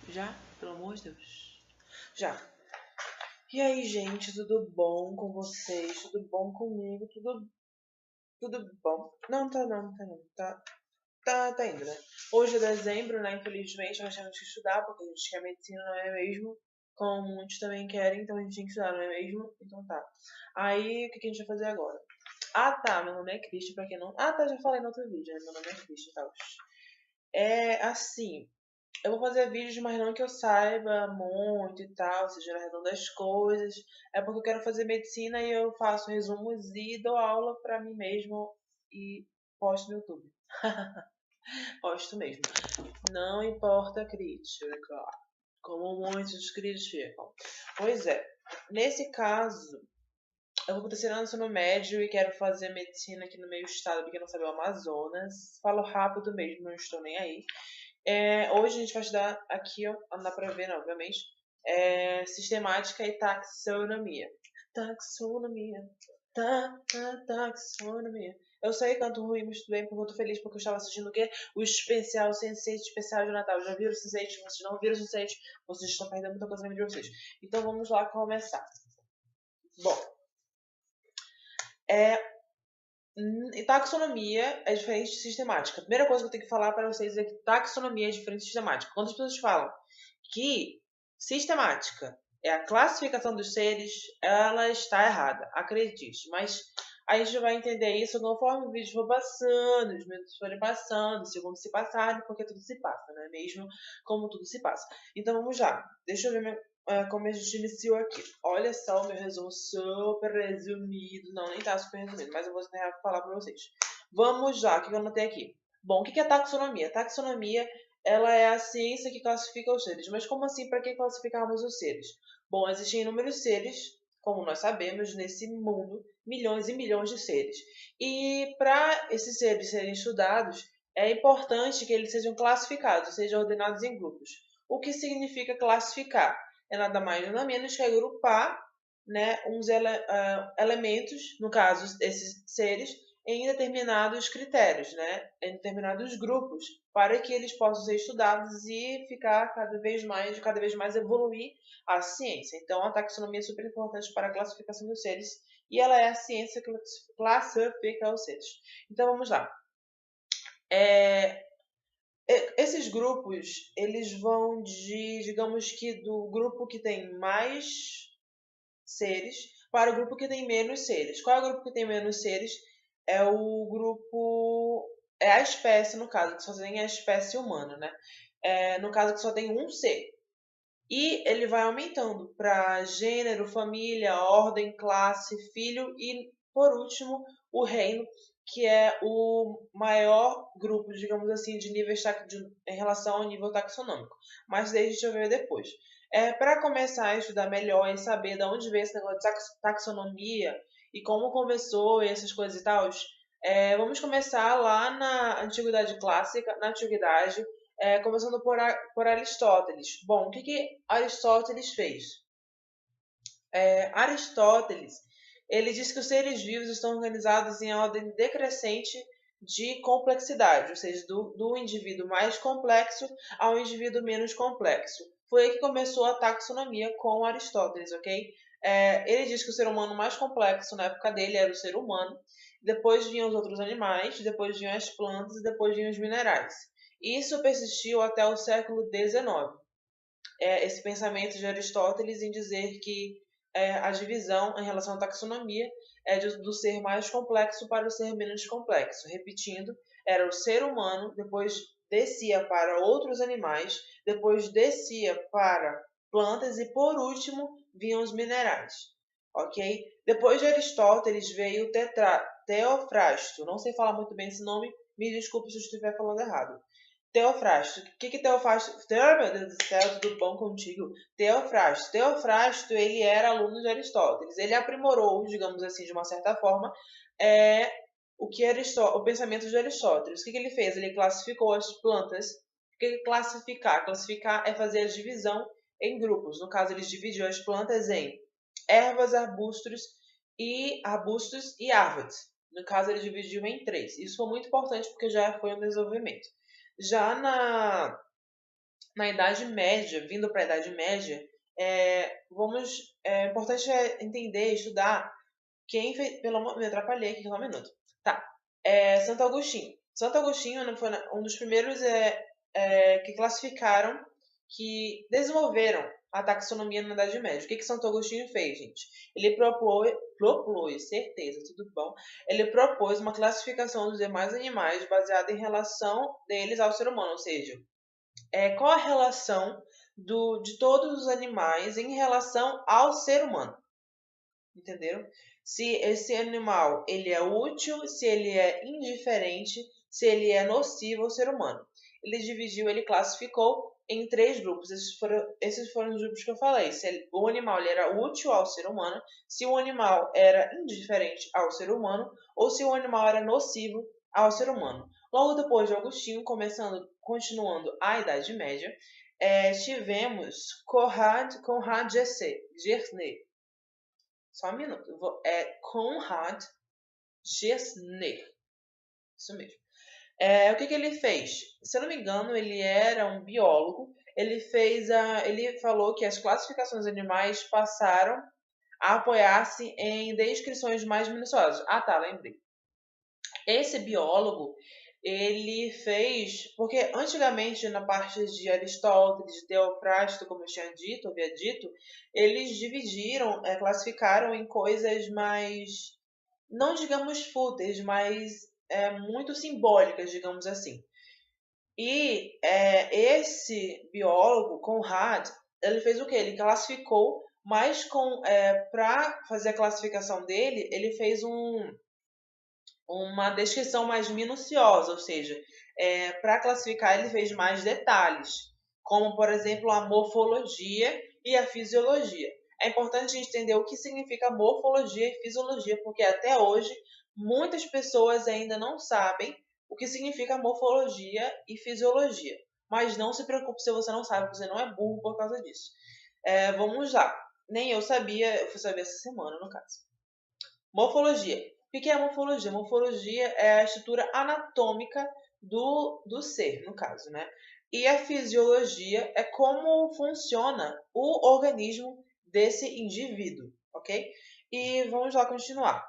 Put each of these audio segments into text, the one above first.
Já? Pelo amor de Deus. Já. E aí, gente, tudo bom com vocês? Tudo bom comigo? Tudo bom? Não, tá não, tá não. Tá indo, né? Hoje é dezembro, né? Infelizmente, nós temos que estudar, porque a gente quer medicina, não é mesmo? Como muitos também querem, então a gente tem que estudar, não é mesmo? Então tá. Aí, o que a gente vai fazer agora? Ah, tá, meu nome é Cristi, pra quem não... Ah, tá, já falei no outro vídeo, né? Meu nome é Cristi e tal. É assim, eu vou fazer vídeos, mas não que eu saiba muito e tal, seja na redonda das coisas. É porque eu quero fazer medicina e eu faço resumos e dou aula pra mim mesmo e posto no YouTube. Posto mesmo. Não importa a crítica, como muitos criticam. Pois é, nesse caso, eu vou pro terceiro ano do ensino médio e quero fazer medicina aqui no meu estado, porque não sabe o Amazonas. Falo rápido mesmo, não estou nem aí. Hoje a gente vai estudar aqui, ó, não dá pra ver, não, obviamente, sistemática e taxonomia. Taxonomia. Taxonomia. Eu sei, canto ruim, mas tudo bem, porque eu tô feliz porque eu estava assistindo o quê? O especial Sense8 especial de Natal. Já viram o Sense8? Vocês não viram o Sense8? Vocês estão perdendo muita coisa na vida de vocês. Então vamos lá começar. Bom, taxonomia é diferente de sistemática. A primeira coisa que eu tenho que falar para vocês é que taxonomia é diferente de sistemática. Quando as pessoas falam que sistemática é a classificação dos seres, ela está errada, acredite. Mas a gente vai entender isso conforme o vídeo for passando, os minutos forem passando, os segundos se passarem, porque tudo se passa, não é mesmo? Como tudo se passa. Então vamos lá. Deixa eu ver como a gente iniciou aqui. Olha só o meu resumo super resumido. Não, nem tá super resumido, mas eu vou tentar falar para vocês. Vamos lá, o que eu anotei aqui? Bom, o que é taxonomia? Taxonomia, ela é a ciência que classifica os seres. Mas como assim, para que classificarmos os seres? Bom, existem inúmeros seres, como nós sabemos, nesse mundo, milhões e milhões de seres. E para esses seres serem estudados, é importante que eles sejam classificados, sejam ordenados em grupos. O que significa classificar? É nada mais nada menos que agrupar, né, uns elementos, no caso, esses seres, em determinados critérios, né, em determinados grupos, para que eles possam ser estudados e ficar cada vez mais evoluir a ciência. Então, a taxonomia é super importante para a classificação dos seres e ela é a ciência que classifica os seres. Então, vamos lá. Esses grupos, eles vão digamos que do grupo que tem mais seres para o grupo que tem menos seres. Qual é o grupo que tem menos seres? É o grupo. É a espécie, no caso, que só tem a espécie humana, né? No caso, que só tem um ser. E ele vai aumentando para gênero, família, ordem, classe, filho e, por último, o reino, que é o maior grupo, digamos assim, de níveis em relação ao nível taxonômico. Mas daí a gente vai ver depois. Para começar a estudar melhor e saber de onde veio esse negócio de taxonomia e como começou e essas coisas e tal, vamos começar lá na Antiguidade Clássica, na Antiguidade, começando por Aristóteles. Bom, o que Aristóteles fez? Aristóteles, ele diz que os seres vivos estão organizados em ordem decrescente de complexidade, ou seja, do indivíduo mais complexo ao indivíduo menos complexo. Foi aí que começou a taxonomia com Aristóteles, ok? Ele diz que o ser humano mais complexo na época dele era o ser humano, depois vinham os outros animais, depois vinham as plantas e depois vinham os minerais. Isso persistiu até o século XIX. Esse pensamento de Aristóteles em dizer que a divisão em relação à taxonomia é do ser mais complexo para o ser menos complexo. Repetindo, era o ser humano, depois descia para outros animais, depois descia para plantas e, por último, vinham os minerais. Ok? Depois de Aristóteles veio o Teofrasto. Não sei falar muito bem esse nome, me desculpe se eu estiver falando errado. Teofrasto. O que Teofrasto... Meu Deus do céu, tudo bom contigo? Teofrasto. Teofrasto, ele era aluno de Aristóteles. Ele aprimorou, digamos assim, de uma certa forma, o pensamento de Aristóteles. O que ele fez? Ele classificou as plantas. O que classificar? Classificar é fazer a divisão em grupos. No caso, ele dividiu as plantas em ervas, arbustos e árvores. No caso, ele dividiu em 3. Isso foi muito importante porque já foi um desenvolvimento. Já na Idade Média, vindo para a Idade Média, é importante entender, estudar quem fez. Pelo amor, me atrapalhei aqui, só um minuto. Tá. Santo Agostinho. Santo Agostinho foi um dos primeiros que classificaram, que desenvolveram a taxonomia na Idade Média. O que Santo Agostinho fez, gente? Ele propôs, certeza, tudo bom? Ele propôs uma classificação dos demais animais baseada em relação deles ao ser humano, ou seja, qual a relação de todos os animais em relação ao ser humano. Entenderam? Se esse animal ele é útil, se ele é indiferente, se ele é nocivo ao ser humano. Ele classificou em 3 grupos. Esses foram os grupos que eu falei. Se o animal ele era útil ao ser humano, se o animal era indiferente ao ser humano, ou se o animal era nocivo ao ser humano. Logo depois de Agostinho, continuando a Idade Média, tivemos Conrad Gesner. Só um minuto. Conrad Gesner. Isso mesmo. O que ele fez? Se eu não me engano, ele era um biólogo. Ele falou que as classificações dos animais passaram a apoiar-se em descrições mais minuciosas. Ah, tá, lembrei. Esse biólogo, ele fez... Porque antigamente, na parte de Aristóteles, de Teofrasto, como eu havia dito, eles dividiram, classificaram em coisas mais, não digamos fúteis, mas muito simbólicas, digamos assim. E esse biólogo, Conrad, ele fez o quê? Ele classificou, mas para fazer a classificação dele, ele fez uma descrição mais minuciosa, ou seja, para classificar ele fez mais detalhes, como, por exemplo, a morfologia e a fisiologia. É importante a gente entender o que significa morfologia e fisiologia, porque até hoje muitas pessoas ainda não sabem o que significa morfologia e fisiologia. Mas não se preocupe se você não sabe, você não é burro por causa disso. Vamos lá. Nem eu sabia, eu fui saber essa semana, no caso. Morfologia. O que é a morfologia? Morfologia é a estrutura anatômica do ser, no caso, né? E a fisiologia é como funciona o organismo desse indivíduo, ok? E vamos lá continuar.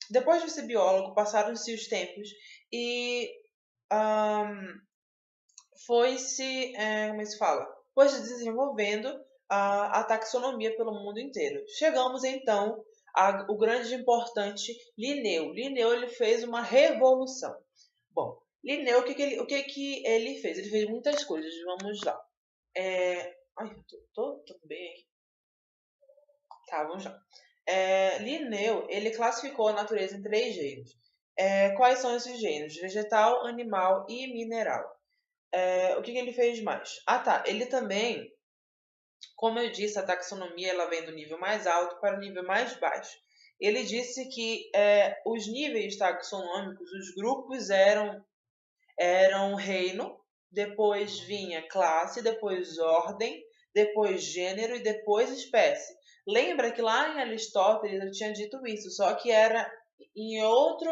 Depois de ser biólogo, passaram-se os tempos e foi-se, como é que se fala? Foi-se desenvolvendo a taxonomia pelo mundo inteiro. Chegamos então o grande e importante Linneu. Linneu ele fez uma revolução. Bom, Linneu, o que ele fez? Ele fez muitas coisas, vamos lá. Ai, tô bem aqui. Tá, vamos lá. Linneu, ele classificou a natureza em 3 gêneros. Quais são esses gêneros? Vegetal, animal e mineral. O que ele fez mais? Ah, tá. Ele também, como eu disse, a taxonomia ela vem do nível mais alto para o nível mais baixo. Ele disse que os níveis taxonômicos, os grupos eram reino, depois vinha classe, depois ordem, depois gênero e depois espécie. Lembra que lá em Aristóteles eu tinha dito isso, só que era em outro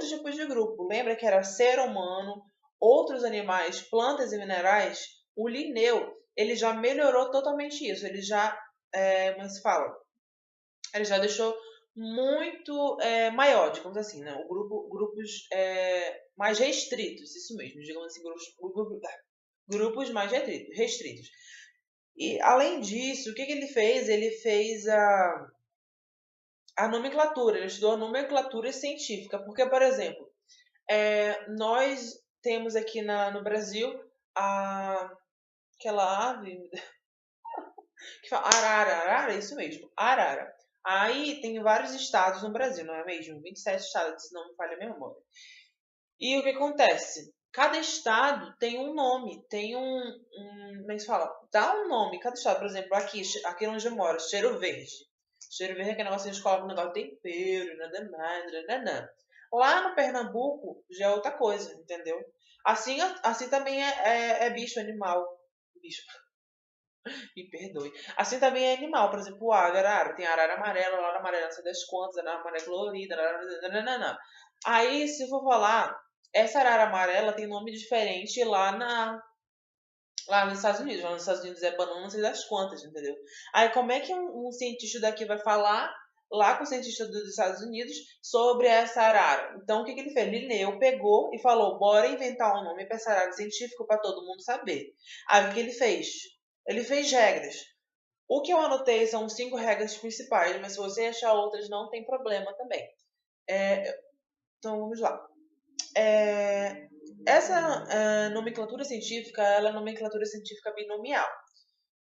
tipo de grupo. Lembra que era ser humano, outros animais, plantas e minerais? O Linneu, ele já melhorou totalmente isso. Ele já, como se fala? Ele já deixou muito maior, digamos assim, né? Grupos mais restritos, isso mesmo, digamos assim, grupos mais restritos. E, além disso, o que ele fez? Ele fez a nomenclatura, ele estudou a nomenclatura científica, porque, por exemplo, nós temos aqui no Brasil aquela ave que fala arara, isso mesmo, arara. Aí tem vários estados no Brasil, não é mesmo? 27 estados, se não me falha a minha memória. E o que acontece? Cada estado tem um nome, tem como é que se fala? Dá um nome, cada estado. Por exemplo, aqui onde eu moro, Cheiro Verde. Cheiro Verde é aquele negócio que a gente coloca um negócio de tempero, nada mais, nada. Lá no Pernambuco já é outra coisa, entendeu? Assim também é bicho, animal. Bicho, me perdoe. Assim também é animal, por exemplo, o arara. Tem arara amarela, arara amarela, não sei das quantas, arara amarela colorida, arara... Aí, se for falar, essa arara amarela tem nome diferente lá Lá nos Estados Unidos. Lá nos Estados Unidos é banana, não sei das quantas, entendeu? Aí como é que um cientista daqui vai falar lá com o cientista dos Estados Unidos sobre essa arara? Então o que ele fez? Linneu pegou e falou: bora inventar um nome para essa arara científico para todo mundo saber. Aí o que ele fez? Ele fez regras. O que eu anotei são 5 regras principais, mas se você achar outras, não tem problema também. Então vamos lá. Essa nomenclatura científica, ela é nomenclatura científica binomial,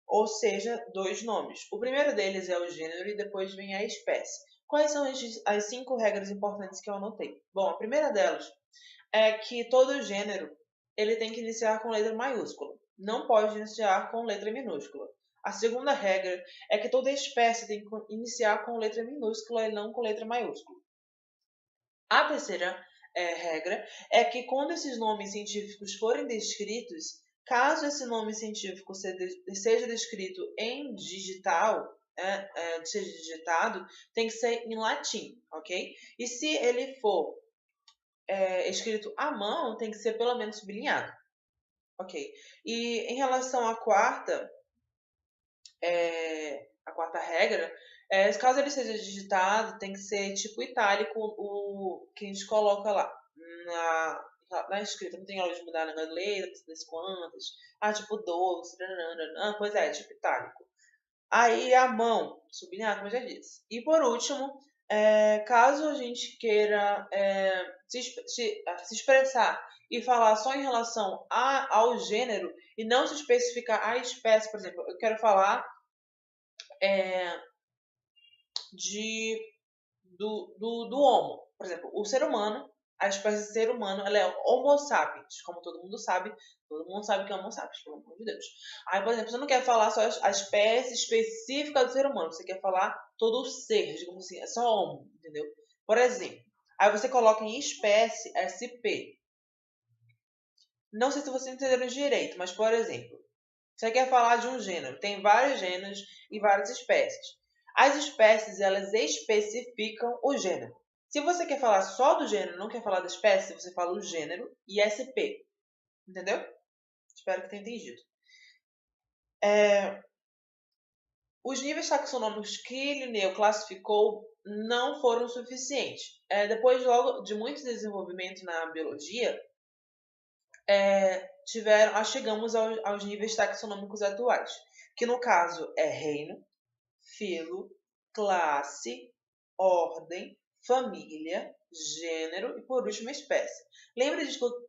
ou seja, 2 nomes. O primeiro deles é o gênero e depois vem a espécie. Quais são as 5 regras importantes que eu anotei? Bom, a primeira delas é que todo gênero ele tem que iniciar com letra maiúscula, não pode iniciar com letra minúscula. A segunda regra é que toda espécie tem que iniciar com letra minúscula e não com letra maiúscula. A terceira regra é que quando esses nomes científicos forem descritos, caso esse nome científico seja descrito em digital, seja digitado, tem que ser em latim, ok? E se ele for escrito à mão, tem que ser pelo menos sublinhado, ok? E em relação à quarta regra, caso ele seja digitado, tem que ser tipo itálico o que a gente coloca lá na escrita. Não tem aula de mudar na letra, das quantas. Tipo 12, pois é, tipo itálico. Aí a mão, sublinhado, como eu já disse. E por último, caso a gente queira se expressar e falar só em relação ao gênero e não se especificar a espécie, por exemplo, eu quero falar do homo. Por exemplo, o ser humano, a espécie de ser humano, ela é Homo sapiens, como todo mundo sabe que é Homo sapiens, pelo amor de Deus. Aí, por exemplo, você não quer falar só a espécie específica do ser humano, você quer falar todo o ser, digamos assim, é só Homo, entendeu? Por exemplo, aí você coloca em espécie SP. Não sei se vocês entenderam direito, mas, por exemplo, você quer falar de um gênero, tem vários gêneros e várias espécies. As espécies, elas especificam o gênero. Se você quer falar só do gênero, não quer falar da espécie, você fala o gênero e SP. Entendeu? Espero que tenha entendido. Os níveis taxonômicos que Linneu classificou não foram suficientes. Depois logo de muito desenvolvimento na biologia, chegamos aos níveis taxonômicos atuais, que no caso é reino, filo, classe, ordem, família, gênero e por último espécie. Lembra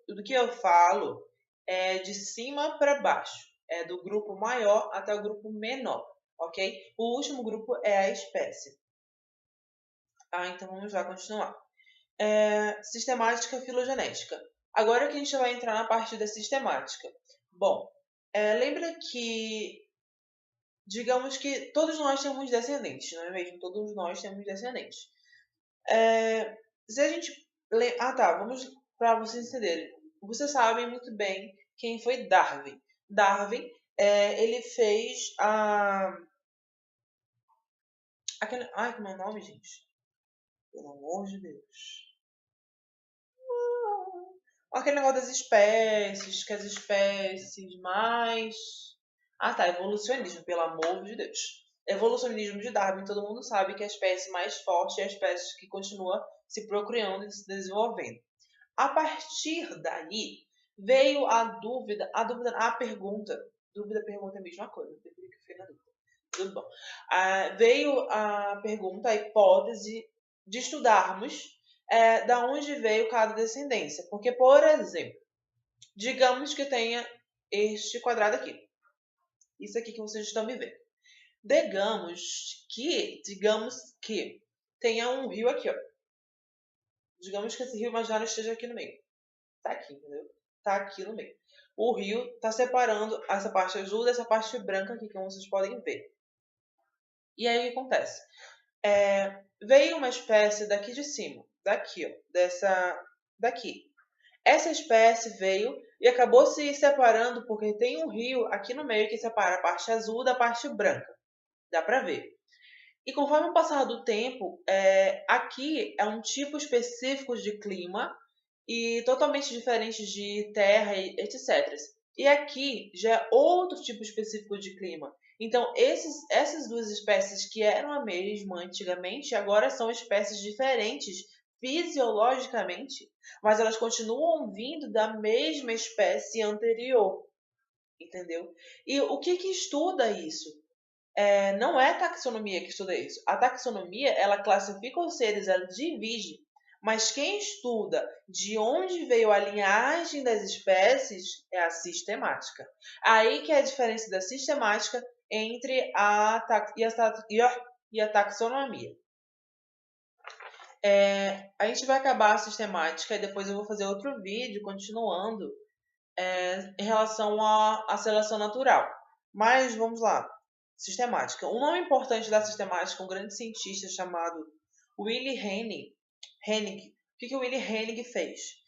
do que eu falo de cima para baixo, do grupo maior até o grupo menor, ok? O último grupo é a espécie. Então vamos lá continuar. Sistemática filogenética. Agora que a gente vai entrar na parte da sistemática. Bom, lembra que digamos que todos nós temos descendentes, não é mesmo? Todos nós temos descendentes. Se a gente... vamos para vocês entenderem. Vocês sabem muito bem quem foi Darwin. Darwin, ele fez como é o nome, gente? Pelo amor de Deus. Aquele negócio das espécies, que as espécies mais... evolucionismo, pelo amor de Deus. Evolucionismo de Darwin, todo mundo sabe que a espécie mais forte é a espécie que continua se procriando e se desenvolvendo. A partir daí, veio a pergunta é a mesma coisa, eu que fiquei na dúvida. Tudo bom. Veio a pergunta, a hipótese de estudarmos da onde veio cada descendência. Porque, por exemplo, digamos que tenha este quadrado aqui. Isso aqui que vocês estão me vendo. Digamos que tenha um rio aqui, ó. Digamos que esse rio imaginário esteja aqui no meio. Tá aqui, entendeu? Tá aqui no meio. O rio tá separando essa parte azul dessa parte branca aqui, como vocês podem ver. E aí o que acontece? Veio uma espécie daqui de cima, daqui, ó, daqui. Essa espécie veio e acabou se separando porque tem um rio aqui no meio que separa a parte azul da parte branca. Dá pra ver. E conforme o passar do tempo, aqui é um tipo específico de clima e totalmente diferente de terra e etc. E aqui já é outro tipo específico de clima. Então, essas duas espécies que eram a mesma antigamente, agora são espécies diferentes fisiologicamente, mas elas continuam vindo da mesma espécie anterior, entendeu? E o que estuda isso? Não é a taxonomia que estuda isso. A taxonomia, ela classifica os seres, ela divide. Mas quem estuda de onde veio a linhagem das espécies é a sistemática. Aí que é a diferença da sistemática entre e a taxonomia. A gente vai acabar a sistemática e depois eu vou fazer outro vídeo continuando em relação à seleção natural. Mas vamos lá. Sistemática. Um nome importante da sistemática, um grande cientista chamado Willy Hennig. O que o Willy Hennig fez?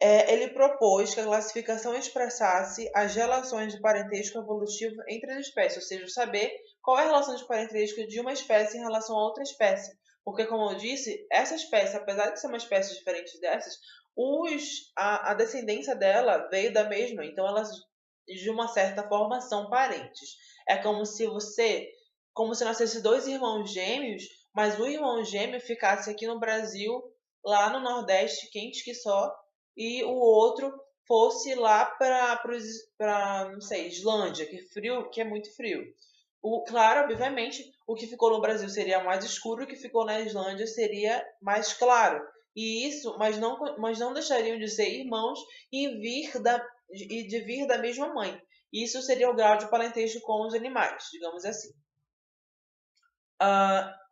Ele propôs que a classificação expressasse as relações de parentesco evolutivo entre as espécies, ou seja, saber qual é a relação de parentesco de uma espécie em relação a outra espécie. Porque, como eu disse, essa espécie, apesar de ser uma espécie diferente dessas, a descendência dela veio da mesma, então elas, de uma certa forma, são parentes. É como se nascesse dois irmãos gêmeos, mas o irmão gêmeo ficasse aqui no Brasil, lá no Nordeste, quente que só, e o outro fosse lá para não sei, Islândia, que é muito frio. Claro, obviamente, o que ficou no Brasil seria mais escuro, o que ficou na Islândia seria mais claro. E isso, mas não deixariam de ser irmãos e de vir da mesma mãe. Isso seria o grau de parentesco com os animais, digamos assim.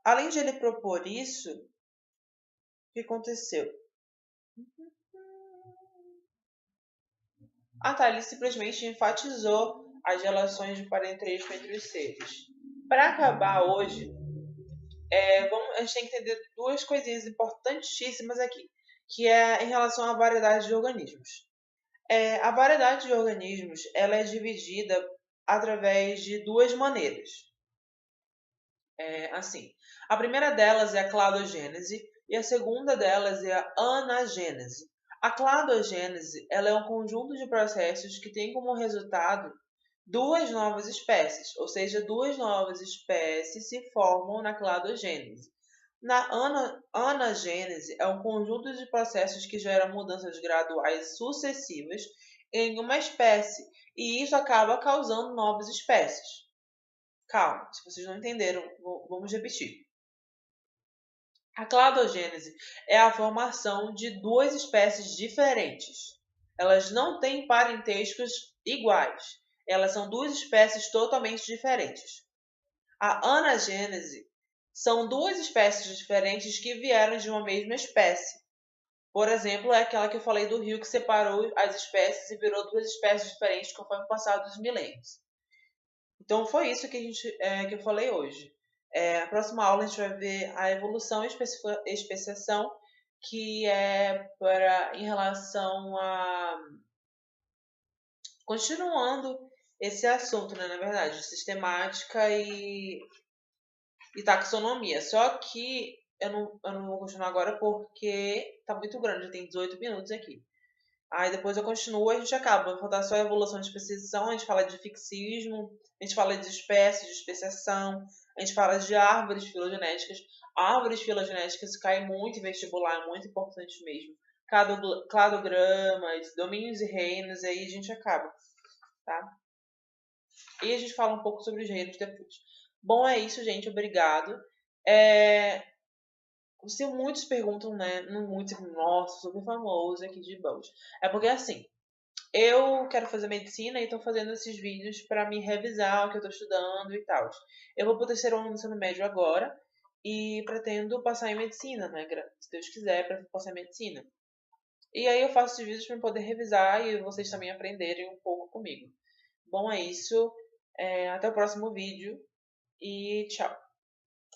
Além de ele propor isso, o que aconteceu? Ele simplesmente enfatizou as relações de parentesco entre os seres. Para acabar hoje, a gente tem que entender duas coisinhas importantíssimas aqui, que é em relação à variedade de organismos. A variedade de organismos ela é dividida através de duas maneiras. Assim, a primeira delas é a cladogênese e a segunda delas é a anagênese. A cladogênese ela é um conjunto de processos que tem como resultado duas novas espécies, ou seja, duas novas espécies se formam na cladogênese. Na anagênese é um conjunto de processos que geram mudanças graduais sucessivas em uma espécie, e isso acaba causando novas espécies. Calma, se vocês não entenderam, vamos repetir. A cladogênese é a formação de duas espécies diferentes. Elas não têm parentescos iguais. Elas são duas espécies totalmente diferentes. A anagênese são duas espécies diferentes que vieram de uma mesma espécie. Por exemplo, é aquela que eu falei do rio que separou as espécies e virou duas espécies diferentes conforme o passar dos milênios. Então foi isso que que eu falei hoje. A próxima aula a gente vai ver a evolução e especiação, que é em relação a continuando esse assunto, né, na verdade, sistemática e taxonomia. Só que eu não vou continuar agora porque tá muito grande, já tem 18 minutos aqui. Aí depois eu continuo e a gente acaba. Vai faltar só a evolução de especiação, a gente fala de fixismo, a gente fala de espécies, de especiação, a gente fala de árvores filogenéticas. Árvores filogenéticas cai muito em vestibular, é muito importante mesmo. Cladogramas, domínios e reinos, e aí a gente acaba, tá? E a gente fala um pouco sobre os reinos depois. Bom, é isso, gente. Obrigado. Se muitos perguntam, né? Muitos, nossa, super famoso aqui de Boas. É porque assim, eu quero fazer medicina e estou fazendo esses vídeos para me revisar o que eu estou estudando e tal. Eu vou para o terceiro ano do ensino médio agora e pretendo passar em medicina, né? Se Deus quiser, para passar em medicina. E aí eu faço esses vídeos para poder revisar e vocês também aprenderem um pouco comigo. Bom, é isso. Até o próximo vídeo e tchau.